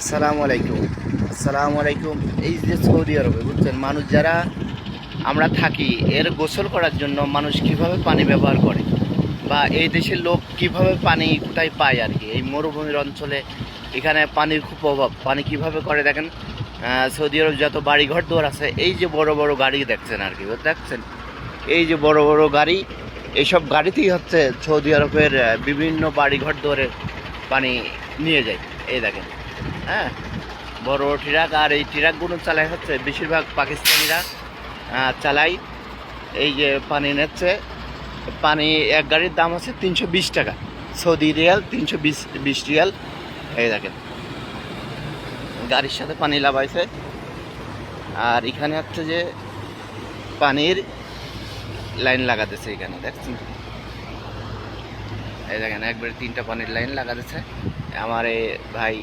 আসসালামু আলাইকুম। এই যে সৌদি আরবে বুঝছেন, মানুষ যারা আমরা থাকি এর গোসল করার জন্য মানুষ কিভাবে পানি ব্যবহার করে, বা এই দেশের লোক কিভাবে পানি কোথায় পায় আর কি। এই মরুভূমির অঞ্চলে এখানে পানির খুব অভাব। পানি কিভাবে করে দেখেন, সৌদি আরব যত বাড়িঘর দোর আছে, এই যে বড় বড় গাড়ি দেখছেন আর কি, দেখছেন এই যে বড় বড় গাড়ি, এইসব গাড়িতেই হচ্ছে সৌদি আরবের বিভিন্ন বাড়িঘর দোরে পানি নিয়ে যায়। এই দেখেন, হ্যাঁ, বড় বড় ট্রাক। আর এই ট্রাকগুলো চালায় হচ্ছে বেশিরভাগ পাকিস্তানিরা চালায়। এই যে পানি নিচ্ছে, পানি এক গাড়ির দাম হচ্ছে 320 টাকা সৌদি রিয়াল, 320 রিয়াল। এই দেখেন গাড়ির সাথে পানি লাগাইছে। আর এখানে হচ্ছে যে পানির লাইন লাগাতেছে এখানে, দেখছেন? এই দেখেন একবারে 3টা পানির লাইন লাগাতেছে আমার এই ভাই